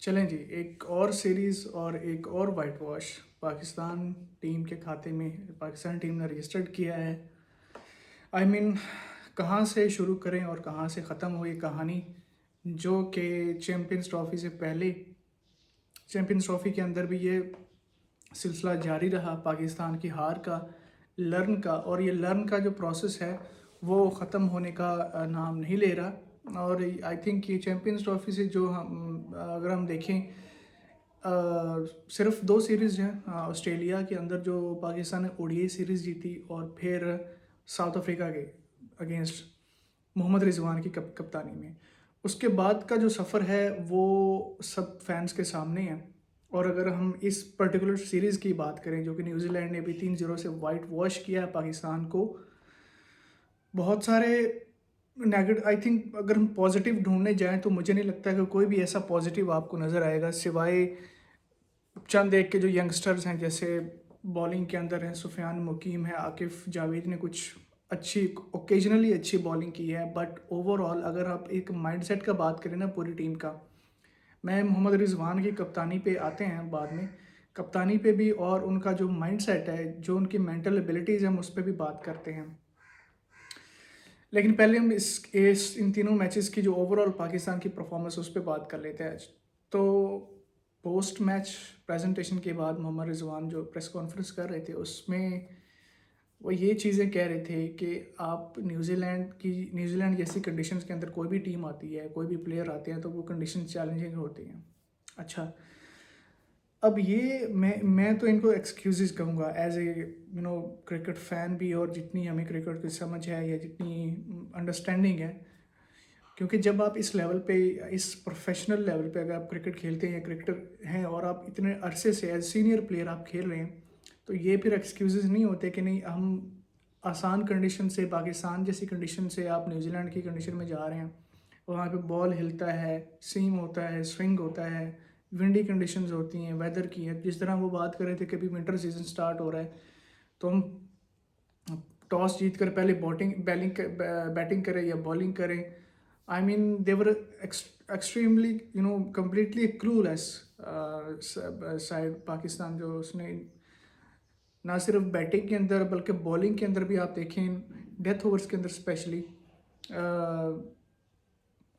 चलें जी, एक और सीरीज़ और एक और वाइट वॉश पाकिस्तान टीम के खाते में पाकिस्तान टीम ने रजिस्टर्ड किया है। आई मीन कहाँ से शुरू करें और कहाँ से ख़त्म हुई कहानी, जो कि चैम्पियंस ट्रॉफ़ी से पहले चैम्पियंस ट्रॉफ़ी के अंदर भी ये सिलसिला जारी रहा पाकिस्तान की हार का, लर्न का। और ये लर्न का जो प्रोसेस है वो ख़त्म होने का नाम नहीं ले रहा। और आई थिंक ये चैम्पियंस ट्रॉफ़ी से जो हम अगर हम देखें, सिर्फ दो सीरीज़ हैं। ऑस्ट्रेलिया के अंदर जो पाकिस्तान ने ओडीआई सीरीज़ जीती और फिर साउथ अफ्रीका के अगेंस्ट मोहम्मद रिजवान की कप्तानी में। उसके बाद का जो सफ़र है वो सब फैंस के सामने है। और अगर हम इस पर्टिकुलर सीरीज़ की बात करें, जो कि न्यूजीलैंड ने भी 3-0 से वाइट वॉश किया है पाकिस्तान को, बहुत सारे नेगेटिव, आई थिंक अगर हम पॉजिटिव ढूंढने जाएं तो मुझे नहीं लगता कि कोई भी ऐसा पॉजिटिव आपको नज़र आएगा सिवाय चंद एक के जो यंगस्टर्स हैं। जैसे बॉलिंग के अंदर हैं, सुफियान मुकीम है, आकिफ जावेद ने कुछ अच्छी ओकेजनली अच्छी बॉलिंग की है। बट ओवरऑल अगर आप एक माइंडसेट का बात करें ना पूरी टीम का, मैं मोहम्मद रिजवान की कप्तानी पे आते हैं बाद में, कप्तानी पे भी, और उनका जो माइंडसेट है, जो उनकी मेंटल एबिलिटीज़ हम उस पर भी बात करते हैं। लेकिन पहले हम इस इन तीनों मैचेस की जो ओवरऑल पाकिस्तान की परफॉर्मेंस उस पर बात कर लेते हैं आज। तो पोस्ट मैच प्रेजेंटेशन के बाद मोहम्मद रिजवान जो प्रेस कॉन्फ्रेंस कर रहे थे उसमें वो ये चीज़ें कह रहे थे कि आप न्यूजीलैंड जैसी कंडीशंस के अंदर कोई भी टीम आती है, कोई भी प्लेयर आते हैं तो वो कंडीशन चैलेंजिंग होती हैं। अच्छा, अब ये मैं तो इनको एक्सक्यूज़ेस कहूँगा एज ए क्रिकेट फ़ैन भी, और जितनी हमें क्रिकेट की समझ है या जितनी अंडरस्टैंडिंग है। क्योंकि जब आप इस लेवल पे, इस प्रोफेशनल लेवल पे अगर आप क्रिकेट खेलते हैं या क्रिकेटर हैं और आप इतने अरसे से एज सीनियर प्लेयर आप खेल रहे हैं, तो ये फिर एक्सक्यूज़ेस नहीं होते कि नहीं हम आसान कंडीशन से, पाकिस्तान जैसी कंडीशन से आप न्यूजीलैंड की कंडीशन में जा रहे हैं। वहाँ पे बॉल हिलता है, सीम होता है, स्विंग होता है, विंडी कंडीशंस होती हैं, वेदर की है। जिस तरह वो बात कर रहे थे कि अभी विंटर सीजन स्टार्ट हो रहा है तो हम टॉस जीत कर पहले बैटिंग करें या बॉलिंग करें। I mean they were extremely completely clueless side Pakistan, जो उसने ना सिर्फ बैटिंग के अंदर बल्कि बॉलिंग के अंदर भी आप देखें, डेथ ओवर्स के अंदर स्पेशली।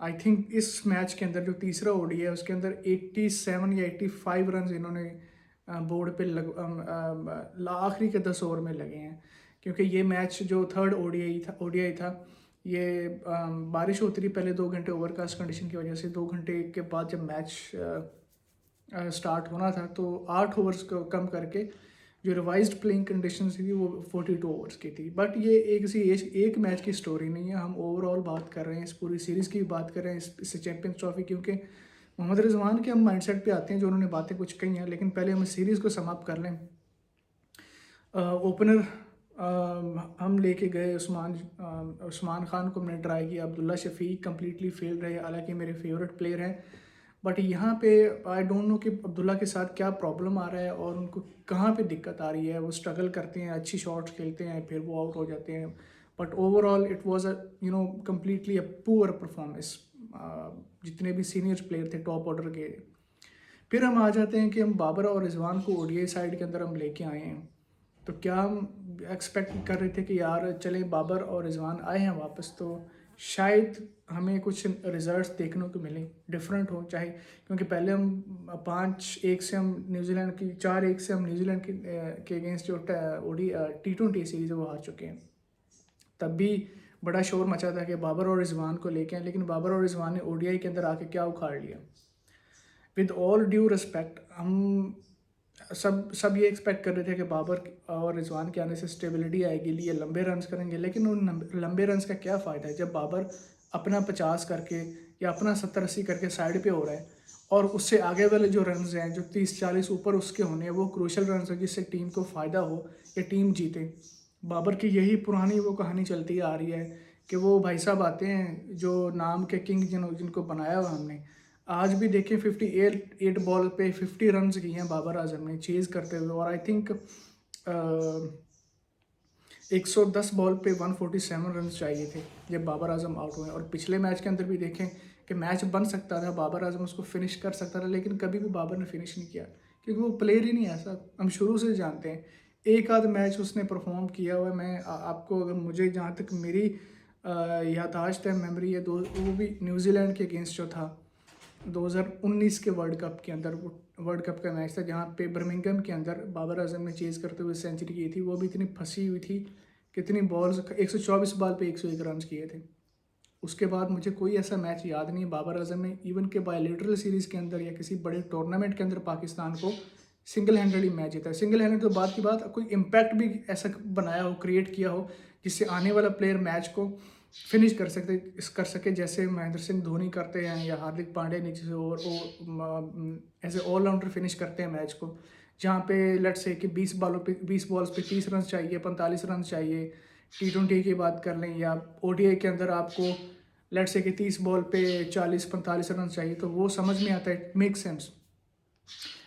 आई थिंक इस मैच के अंदर जो तीसरा ओडी है उसके अंदर 87 या 85 रन इन्होंने बोर्ड पे आखिरी के 10 ओवर में लगे हैं। क्योंकि ये मैच जो थर्ड ओडीआई था, ये बारिश होती रही पहले 2 घंटे ओवरकास्ट कंडीशन की वजह से। 2 घंटे के बाद जब मैच स्टार्ट होना था तो 8 ओवर्स को कम करके जो रिवाइज्ड प्लेइंग कंडीशन थी वो 42 ओवर्स की थी। बट ये एक मैच की स्टोरी नहीं है, हम ओवरऑल बात कर रहे हैं, इस पूरी सीरीज़ की बात कर रहे हैं, इस चैम्पियंस ट्रॉफी। क्योंकि मोहम्मद रिजवान के हम माइंडसेट पे आते हैं जो उन्होंने बातें कुछ कही हैं, लेकिन पहले हम सीरीज़ को समाप्त कर लें। ओपनर हम लेके गए उस्मान खान को हमने ट्राई किया, अब्दुल्ला शफीक कम्प्लीटली फेल रहे, हालांकि मेरे फेवरेट प्लेयर हैं। बट यहाँ पे आई डोंट नो कि अब्दुल्ला के साथ क्या प्रॉब्लम आ रहा है और उनको कहाँ पे दिक्कत आ रही है। वो स्ट्रगल करते हैं, अच्छी शॉट्स खेलते हैं, फिर वो आउट हो जाते हैं। But overall it was a completely a poor performance. जितने भी सीनियर प्लेयर थे टॉप ऑर्डर के। फिर हम आ जाते हैं कि हम बाबर और रिजवान को ओडीआई साइड के अंदर हम लेके आए हैं। तो क्या हम एक्सपेक्ट कर रहे थे कि यार चले बाबर और रिजवान आए हैं वापस तो शायद हमें कुछ रिजल्ट्स देखने को मिले, डिफरेंट हो चाहे। क्योंकि पहले हम 5-1 से हम न्यूजीलैंड की, 4-1 से हम न्यूजीलैंड के अगेंस्ट जो ओडी T20 सीरीज़ है वो हार चुके हैं। तब भी बड़ा शोर मचा था कि बाबर और रिजवान को लेके आए, लेकिन बाबर और रिजवान ने ओडीआई के अंदर आके क्या उखाड़ लिया। विद ऑल ड्यू रिस्पेक्ट, हम सब ये एक्सपेक्ट कर रहे थे कि बाबर और रिजवान के आने से स्टेबिलिटी आएगी, लिए लंबे रन्स करेंगे। लेकिन उन लंबे रन्स का क्या फ़ायदा है जब बाबर अपना 50 करके या अपना 70-80 करके साइड पे हो रहा है, और उससे आगे वाले जो रन्स हैं जो 30-40 ऊपर उसके होने हैं वो क्रूशल रन्स हैं जिससे टीम को फ़ायदा हो या टीम जीते। बाबर की यही पुरानी वो कहानी चलती आ रही है कि वो भाई साहब आते हैं जो नाम के किंग जिनको बनाया हुआ हमने। आज भी देखें 58 बॉल पे 50 रन की हैं बाबर आजम ने चेज़ करते हुए। और आई थिंक 110 बॉल पे 147 रन चाहिए थे जब बाबर आजम आउट हुए। और पिछले मैच के अंदर भी देखें कि मैच बन सकता था, बाबर आजम उसको फिनिश कर सकता था, लेकिन कभी भी बाबर ने फिनिश नहीं किया क्योंकि वो प्लेयर ही नहीं है ऐसा, हम शुरू से जानते हैं। एक आध मैच उसने परफॉर्म किया हुआ है। मैं आपको, अगर मुझे जहाँ तक मेरी याददाश्त है, मेमोरी है, वो भी न्यूजीलैंड के अगेंस्ट जो था 2019 के वर्ल्ड कप के अंदर, वो वर्ल्ड कप का मैच था जहाँ पे बर्मिंघम के अंदर बाबर आजम ने चेज़ करते हुए सेंचुरी की थी। वो भी इतनी फंसी हुई थी, कितनी बॉल्स, 124 बॉल पे 101 रन किए थे। उसके बाद मुझे कोई ऐसा मैच याद नहीं है बाबर आजम ने इवन के बायलेटरल सीरीज़ के अंदर या किसी बड़े टूर्नामेंट के अंदर पाकिस्तान को सिंगल हैंडेडली मैच जीता है। सिंगल हैंडेड तो बात की बात, कोई इम्पैक्ट भी ऐसा बनाया हो, क्रिएट किया हो जिससे आने वाला प्लेयर मैच को फिनिश कर सके, जैसे महेंद्र सिंह धोनी करते हैं या हार्दिक पांड्या नीचे से और ऐसे ऑलराउंडर फिनिश करते हैं मैच को, जहाँ पे लेट्स से कि 20 बॉल्स पे 30 रन चाहिए, 45 रन चाहिए। T20 की बात कर लें या ODI के अंदर आपको लेट्स से कि 30 बॉल पे 40-45 रन चाहिए, तो वो समझ में आता है, मेक सेंस।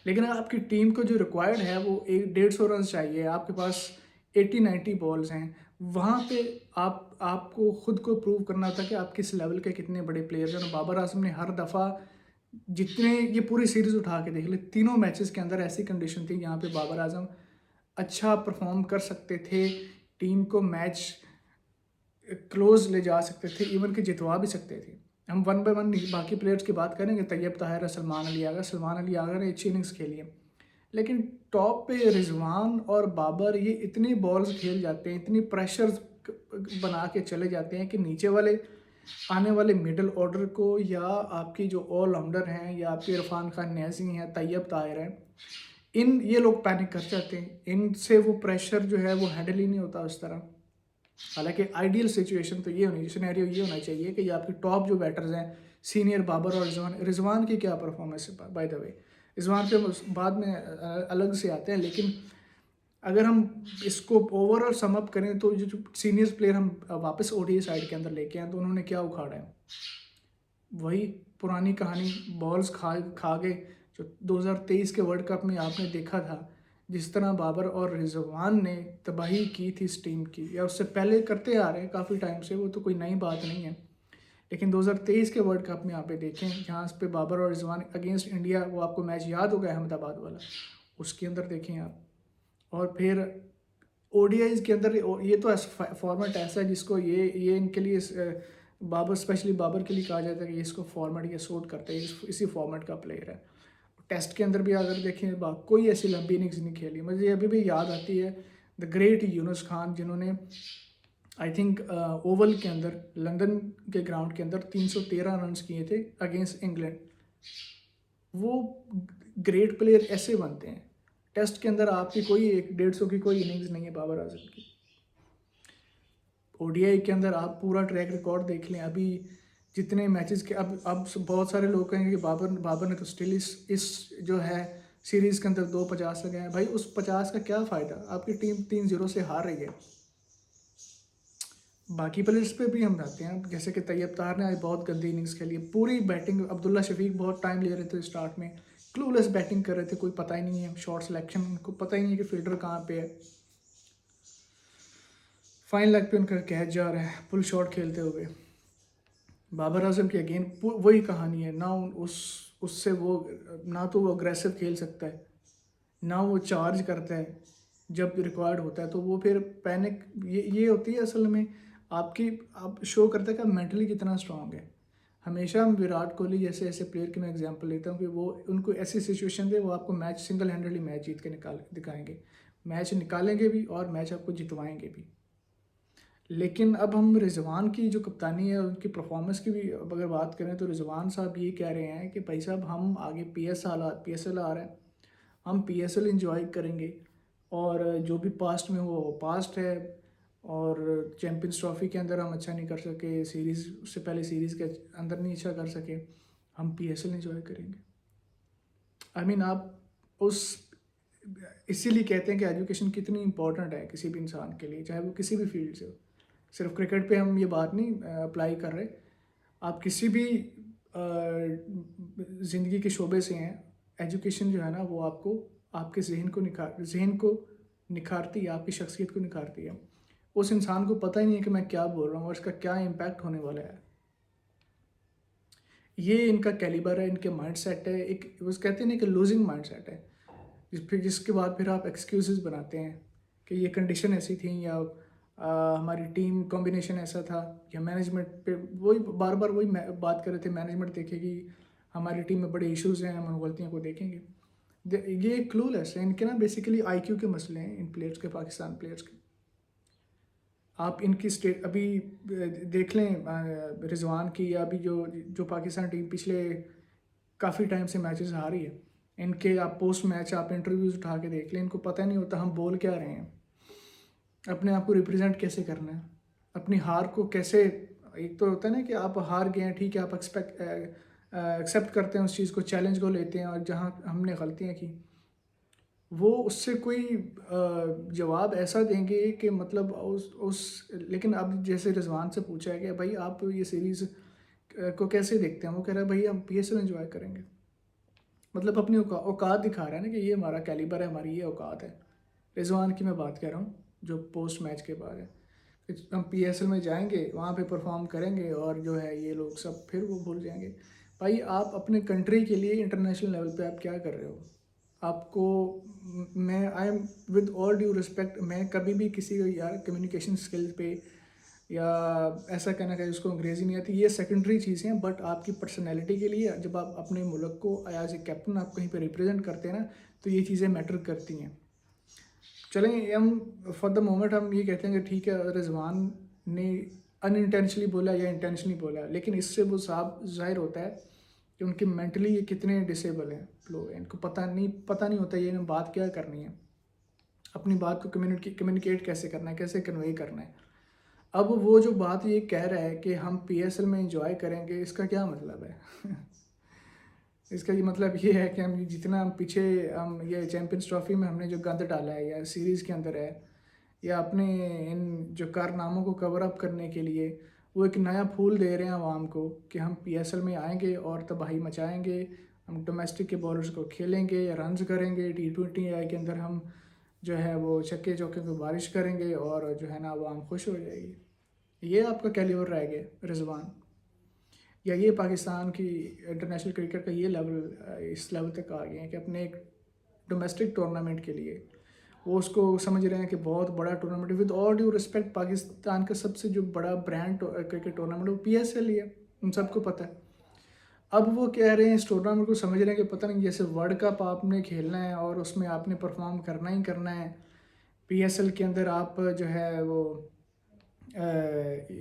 लेकिन अगर आपकी टीम को जो रिक्वायर्ड है वो 150 रन चाहिए, आपके पास 80-90 बॉल्स हैं, वहाँ पे आपको खुद को प्रूव करना होता है कि आप किस लेवल के कितने बड़े प्लेयर्स हैं। और बाबर आजम ने हर दफ़ा, जितने ये पूरी सीरीज़ उठा के देख ले, तीनों मैचेस के अंदर ऐसी कंडीशन थी जहाँ पे बाबर आजम अच्छा परफॉर्म कर सकते थे, टीम को मैच क्लोज ले जा सकते थे, इवन के जितवा भी सकते थे। हम वन बाय वन बाकी प्लेयर्स की बात करेंगे, तैयब ताहिर, सलमान अली आगा ने अच्छी इनिंग्स खेली है, लेकिन टॉप पे रिजवान और बाबर ये इतनी बॉल्स खेल जाते हैं, इतनी प्रेशर बना के चले जाते हैं कि नीचे वाले आने वाले मिडल ऑर्डर को, या आपकी जो ऑलराउंडर हैं, या आपके इरफान खान न्याजी हैं, तैयब ताहिर हैं, ये लोग पैनिक कर जाते हैं। इनसे वो प्रेशर जो है वो हैंडल ही नहीं होता उस तरह। हालांकि आइडियल सिचुएशन तो ये होनी, सिनेरियो ये होना चाहिए कि ये आपके टॉप जो बैटर्स हैं, सीनियर बाबर और रिजवान की क्या परफॉर्मेंस है बाय द वे, रिजवान पे बाद में अलग से आते हैं। लेकिन अगर हम इसको ओवरऑल सम अप करें तो जो सीनियर प्लेयर हम वापस ODI साइड के अंदर लेके आए तो उन्होंने क्या उखाड़ा है, वही पुरानी कहानी, बॉल्स खा खा गए। जो 2023 के वर्ल्ड कप में आपने देखा था, जिस तरह बाबर और रिजवान ने तबाही की थी इस टीम की, या उससे पहले करते आ रहे हैं काफ़ी टाइम से, वो तो कोई नई बात नहीं है। लेकिन 2023 के वर्ल्ड कप में आप देखें, जहाँ पे बाबर और रिजवान अगेंस्ट इंडिया, वो आपको मैच याद होगा अहमदाबाद वाला, उसके अंदर देखें आप। और फिर ODIs के अंदर ये तो फॉर्मेट ऐसा है जिसको ये इनके लिए बाबर, स्पेशली बाबर के लिए कहा जाता है कि इसको फॉर्मेट ये सूट करते हैं, इसी फॉर्मेट का प्लेयर है। टेस्ट के अंदर भी अगर देखें, कोई ऐसी लंबी इनिंग्स नहीं खेली। मुझे अभी भी याद आती है द ग्रेट यूनुस खान, जिन्होंने आई थिंक ओवल के अंदर, लंदन के ग्राउंड के अंदर 313 रन किए थे अगेंस्ट इंग्लैंड। वो ग्रेट प्लेयर ऐसे बनते हैं। टेस्ट के अंदर आपकी कोई 150 की कोई इनिंग्स नहीं है बाबर आजम की। ODI के अंदर आप पूरा ट्रैक रिकॉर्ड देख लें, अभी जितने मैचेस के, अब बहुत सारे लोग कहेंगे कि बाबर ने तो स्टिल इस जो है सीरीज़ के अंदर 250 लगाए हैं। भाई उस 50 का क्या फ़ायदा, आपकी टीम 3-0 से हार रही है। बाकी प्लेयर्स पे भी हम आते हैं, जैसे कि तैयब ताहिर ने आज बहुत गंदी इनिंग्स खेली है, पूरी बैटिंग। अब्दुल्ला शफीक बहुत टाइम ले रहे थे स्टार्ट में, क्लूलेस बैटिंग कर रहे थे, कोई पता ही नहीं है शॉट सिलेक्शन, उनको पता ही नहीं है कि फील्डर कहाँ पे है। फाइन लेग पे उनका कैच जा रहा है पुल शॉट खेलते हुए। बाबर आजम की अगेन वही कहानी है ना, उससे वो ना तो वो अग्रेसिव खेल सकता है, ना वो चार्ज करता है जब रिक्वायर्ड होता है, तो वो फिर पैनिक, ये होती है असल में आपकी, आप शो करता है कि आप मेंटली कितना स्ट्रांग है। हमेशा हम विराट कोहली जैसे ऐसे प्लेयर की मैं एग्जांपल लेता हूँ कि वो, उनको ऐसी सिचुएशन दे, वो आपको मैच सिंगल हैंडेडली मैच जीत के दिखाएंगे, मैच निकालेंगे भी और मैच आपको जितवाएंगे भी। लेकिन अब हम रिजवान की जो कप्तानी है, उनकी परफॉर्मेंस की भी अगर बात करें, तो रिजवान साहब ये कह रहे हैं कि भाई साहब हम आगे PSL आ रहा है, हम PSL इंजॉय करेंगे, और जो भी पास्ट में हुआ वो पास्ट है, और चैम्पियंस ट्रॉफी के अंदर हम अच्छा नहीं कर सके, सीरीज़ उससे पहले सीरीज़ के अंदर नहीं अच्छा कर सके, हम PSL इंजॉय करेंगे। आई मीन आप उस, इसीलिए कहते हैं कि एजुकेशन कितनी इंपॉर्टेंट है किसी भी इंसान के लिए, चाहे वो किसी भी फील्ड से हो। सिर्फ क्रिकेट पे हम ये बात नहीं अप्लाई कर रहे, आप किसी भी ज़िंदगी के शोबे से हैं, एजुकेशन जो है ना वो आपको, आपके जहन को निखारती है, आपकी शख्सियत को निखारती है। उस इंसान को पता ही नहीं है कि मैं क्या बोल रहा हूँ और इसका क्या इम्पैक्ट होने वाला है। ये इनका कैलिबर है, इनके माइंडसेट है। एक वो कहते हैं ना कि लूजिंग माइंडसेट है, जिसके बाद फिर आप एक्सक्यूजेस बनाते हैं कि ये कंडीशन ऐसी थी, या हमारी टीम कॉम्बिनेशन ऐसा था, या मैनेजमेंट पे वही बार बार वही बात कर रहे थे, मैनेजमेंट देखेगी हमारी टीम में बड़े इश्यूज हैं, हम उन गलतियों को देखेंगे। ये क्लूलेस है, इनके ना बेसिकली आईक्यू के मसले हैं इन प्लेयर्स के, पाकिस्तान प्लेयर्स के। आप इनकी स्टेट अभी देख लें रिजवान की, या अभी जो पाकिस्तान टीम पिछले काफ़ी टाइम से मैचेस हार रही है, इनके आप पोस्ट मैच आप इंटरव्यूज़ उठा के देख लें, इनको पता नहीं होता हम बोल क्या रहे हैं, अपने आप को रिप्रेजेंट कैसे करना है, अपनी हार को कैसे। एक तो होता है ना कि आप हार गए हैं, ठीक है, आप एक्सेप्ट करते हैं उस चीज़ को, चैलेंज को लेते हैं, और जहाँ हमने गलतियाँ की वो उससे कोई जवाब ऐसा देंगे कि मतलब उस लेकिन अब जैसे रिजवान से पूछा है कि भाई आप ये सीरीज़ को कैसे देखते हैं, वो कह रहा है भाई हम पीएसएल एंजॉय करेंगे। मतलब अपनी औकात दिखा रहा है ना कि ये हमारा कैलिबर है, हमारी ये औकात है। रिजवान की मैं बात कर रहा हूँ जो पोस्ट मैच के बाद है कि हम पीएसएल में जाएंगे, वहाँ पे परफॉर्म करेंगे, और जो है ये लोग सब फिर वो भूल जाएंगे। भाई आप अपने कंट्री के लिए इंटरनेशनल लेवल पे आप क्या कर रहे हो? आपको मैं I am with all due respect, मैं कभी भी किसी को यार कम्युनिकेशन स्किल पे, या ऐसा कहना चाहिए उसको अंग्रेज़ी नहीं आती, ये सेकेंडरी चीज़ें हैं। बट आपकी पर्सनैलिटी के लिए जब आप अपने मुल्क को एज ए कैप्टन आप कहीं पे रिप्रेजेंट करते हैं ना, तो ये चीज़ें मैटर करती हैं। चलें हम फॉर द मोमेंट हम ये कहते हैं कि ठीक है रिजवान ने अनइंटेंशनली बोला या इंटेंशनली बोला, लेकिन इससे वो साफ जाहिर होता है कि उनके मेंटली ये कितने डिसेबल हैं लोग, इनको पता नहीं होता ये इन्हें बात क्या करनी है, अपनी बात को कम्युनिकेट कैसे करना है, कैसे कन्वे करना है। अब वो जो बात ये कह रहा है कि हम पीएसएल में इंजॉय करेंगे, इसका क्या मतलब है? इसका ये मतलब ये है कि हम जितना हम पीछे हम ये चैम्पियंस ट्रॉफी में हमने जो गंद डाला है, या सीरीज़ के अंदर है, या अपने इन जो कारनामों को कवर अप करने के लिए वो एक नया फूल दे रहे हैं आवाम को कि हम पीएसएल में आएंगे और तबाही मचाएंगे, हम डोमेस्टिक के बॉलर्स को खेलेंगे, रन्स करेंगे, टी20 आई के अंदर हम जो है वो छक्के चौके को बारिश करेंगे, और जो है ना आवाम खुश हो जाएगी। ये आपका कैलिबर रह गया रिजवान, या ये पाकिस्तान की इंटरनेशनल क्रिकेट का ये लेवल इस लेवल तक आ गए हैं कि अपने एक डोमेस्टिक टूर्नामेंट के लिए वो उसको समझ रहे हैं कि बहुत बड़ा tournament. With all due respect, Pakistan का सबसे जो बड़ा ब्रांड क्रिकेट टूर्नामेंट वो पीएसएल ही है, उन सबको पता है। अब वो कह रहे हैं इस टूर्नामेंट को समझ रहे हैं कि पता नहीं जैसे वर्ल्ड कप आपने खेलना है और उसमें आपने परफॉर्म करना ही करना है। पीएसएल के अंदर आप जो है वो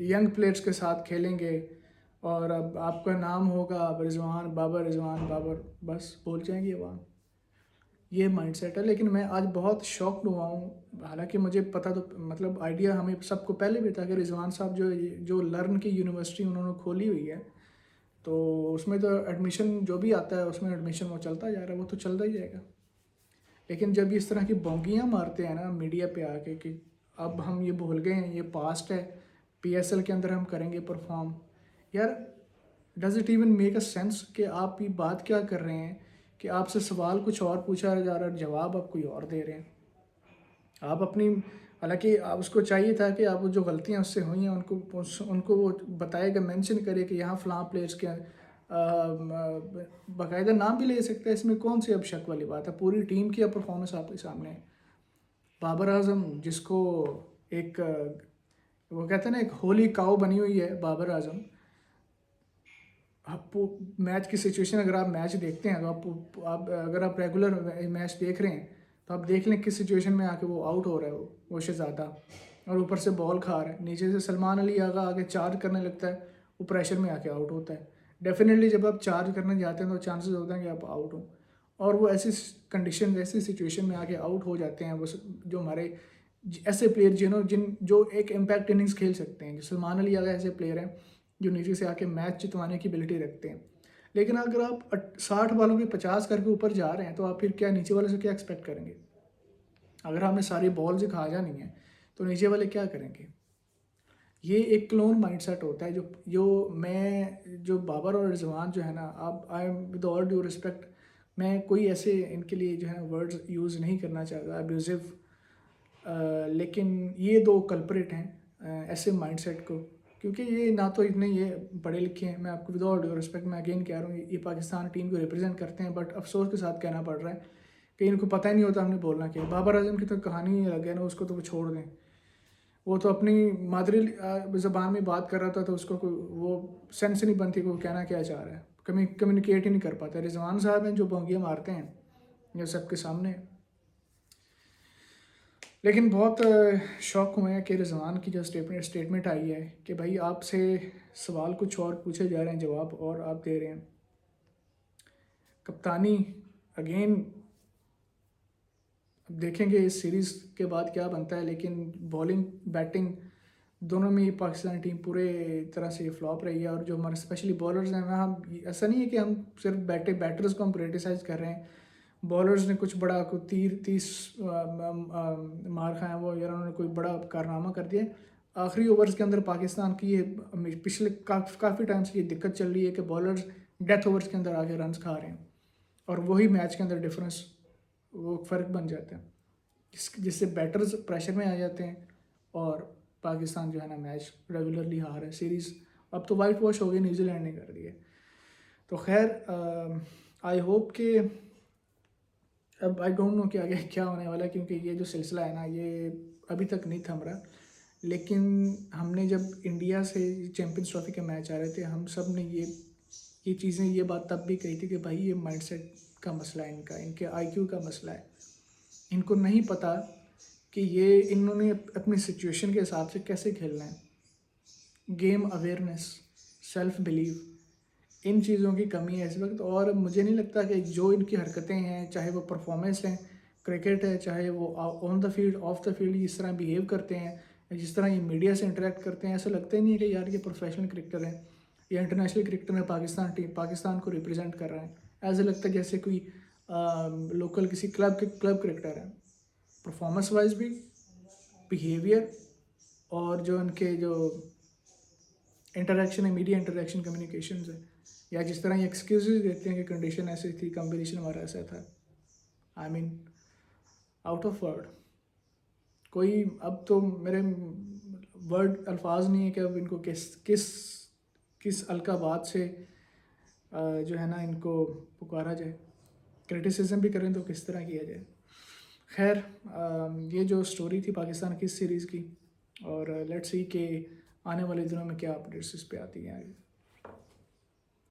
यंग प्लेयर्स के साथ खेलेंगे, और अब आपका नाम होगा रिजवान बाबर, रिजवान बाबर, बस बोल जाएंगे वहाँ। ये माइंडसेट है। लेकिन मैं आज बहुत शॉक्ड हुआ हूँ, हालांकि मुझे पता तो मतलब आइडिया हमें सबको पहले भी था कि रिजवान साहब जो जो लर्न की यूनिवर्सिटी उन्होंने खोली हुई है, तो उसमें तो एडमिशन जो भी आता है उसमें एडमिशन वो चलता जा रहा है, वो तो चलता ही जाएगा। लेकिन जब इस तरह की बोंगियाँ मारते हैं ना मीडिया पे आके कि अब हम ये भूल गए हैं, ये पास्ट है, पीएसएल के अंदर हम करेंगे परफॉर्म, यार does it even make a sense कि आप ये बात क्या कर रहे हैं कि आपसे सवाल कुछ और पूछा जा रहा है, जवाब आप कोई और दे रहे हैं। आप अपनी हालांकि आप उसको चाहिए था कि आप जो गलतियां उससे हुई हैं उनको वो बताएगा, मेंशन करे कि यहाँ फ़लाँ प्लेयर्स के बाकायदा नाम भी ले सकते हैं, इसमें कौन सी अब शक वाली बात है। पूरी टीम की अब परफॉर्मेंस आपके सामने है। बाबर आजम जिसको एक वो कहते हैं ना एक होली काऊ बनी हुई है बाबर आजम। आप मैच की सिचुएशन अगर आप मैच देखते हैं तो आप अगर आप रेगुलर मैच देख रहे हैं तो आप देख लें किस सिचुएशन में आके वो आउट हो रहा है, वो शहजादा, और ऊपर से बॉल खा रहा है, नीचे से सलमान अली आगा आगे चार्ज करने लगता है, वो प्रेशर में आके आउट होता है। डेफिनेटली जब आप चार्ज करने जाते हैं तो चांसेस होते हैं कि आप आउट हो, और वो ऐसी कंडीशन ऐसी सिचुएशन में आके आउट हो जाते हैं। वो जो हमारे ऐसे प्लेयर जो एक इम्पैक्ट इनिंग्स खेल सकते हैं, जो सलमान अली आगा ऐसे प्लेयर हैं जो नीचे से आके मैच जितवाने की एबिलिटी रखते हैं। लेकिन अगर आप 60 बालों के 50 करके ऊपर जा रहे हैं तो आप फिर क्या नीचे वाले से क्या एक्सपेक्ट करेंगे? अगर आपने सारी बॉल्स ही खा जानी है तो नीचे वाले क्या करेंगे? ये एक क्लोन माइंडसेट होता है जो बाबर और रिजवान जो है ना, आप I am with all due respect, मैं कोई ऐसे इनके लिए जो है वर्ड्स यूज़ नहीं करना चाहता अब्यूजिव, लेकिन ये दो कल्परेट हैं ऐसे माइंडसेट को क्योंकि ये ना तो इतने ये पढ़े लिखे हैं, मैं आपको विदाउट रिस्पेक्ट मैं अगेन कह रहा हूँ, ये पाकिस्तान टीम को रिप्रेजेंट करते हैं, बट अफसोस के साथ कहना पड़ रहा है कि इनको पता ही नहीं होता हमने बोलना क्या। बाबर आजम की तो कहानी ही अलग है ना, उसको तो वो छोड़ दें, वो तो अपनी मादरी ज़बान में बात कर रहा था तो उसको कोई वो सेंस नहीं बनती कि वो कहना क्या चाह रहा है, कम्युनिकेट ही नहीं कर पाता। रिजवान साहब हैं जो भोंगियाँ मारते हैं ये सबके सामने। लेकिन बहुत शौक हुए हैं कि रिजवान की जो स्टेटमेंट आई है कि भाई आपसे सवाल कुछ और पूछे जा रहे हैं, जवाब और आप दे रहे हैं। कप्तानी अगेन अब देखेंगे इस सीरीज़ के बाद क्या बनता है, लेकिन बॉलिंग बैटिंग दोनों में ही पाकिस्तान टीम पूरे तरह से फ्लॉप रही है। और जो हमारे स्पेशली बॉलर्स हैं, हम ऐसा नहीं है कि हम सिर्फ बैटर्स को हम क्रिटिसाइज़ कर रहे हैं, बॉलर्स ने कुछ बड़ा कोई 30 मार खाए वो यार, उन्होंने कोई बड़ा कारनामा कर दिया। आखिरी ओवर्स के अंदर पाकिस्तान की ये पिछले काफ़ी टाइम से ये दिक्कत चल रही है कि बॉलर्स डेथ ओवर्स के अंदर आके रन्स खा रहे हैं, और वही मैच के अंदर डिफरेंस वो फ़र्क बन जाता है, जिससे बैटर्स प्रेशर में आ जाते हैं और पाकिस्तान जो है ना मैच रेगुलरली हार है। सीरीज़ अब तो वाइट वॉश हो गई, न्यूजीलैंड ने कर दिया। तो खैर आई होप कि अब आई डोंट नो कि आगे क्या होने वाला है, क्योंकि ये जो सिलसिला है ना ये अभी तक नहीं थम रहा। लेकिन हमने जब इंडिया से चैम्पियंस ट्रॉफी के मैच आ रहे थे, हम सब ने ये चीज़ें ये बात तब भी कही थी कि भाई ये माइंडसेट का मसला है, इनके आईक्यू का मसला है। इनको नहीं पता कि ये इन्होंने अपनी सिचुएशन के हिसाब से कैसे खेलना है। गेम अवेयरनेस, सेल्फ बिलीव, इन चीज़ों की कमी है इस वक्त। और मुझे नहीं लगता कि जो इनकी हरकतें हैं, चाहे वो परफॉर्मेंस हैं, क्रिकेट है, चाहे वो on the field of the field जिस तरह बिहेव करते हैं, जिस तरह ये मीडिया से इंटरेक्ट करते हैं, ऐसा लगता ही नहीं है कि यार ये प्रोफेशनल क्रिकेटर हैं या इंटरनेशनल क्रिकेटर में पाकिस्तान को रिप्रेजेंट कर रहे हैं। ऐसा लगता है जैसे कोई लोकल किसी क्लब क्रिकेटर है। परफॉर्मेंस वाइज भी, बिहेवियर, और जो उनके जो इंटरेक्शन है, मीडिया इंटरेक्शन, कम्युनिकेशन है, या जिस तरह ये एक्सक्यूजेज देते हैं कि कंडीशन ऐसी थी, कॉम्बिनेशन हमारा ऐसा था, I mean out of word. कोई अब तो मेरे वर्ड अल्फाज नहीं है कि अब इनको किस किस किस अलकाबात से जो है ना इनको पुकारा जाए, क्रिटिसिज्म भी करें तो किस तरह किया जाए। खैर ये जो स्टोरी थी पाकिस्तान की इस सीरीज़ की, और लेट्स सी कि आने वाले दिनों में क्या अपडेट्स इस पे आती हैं आगे।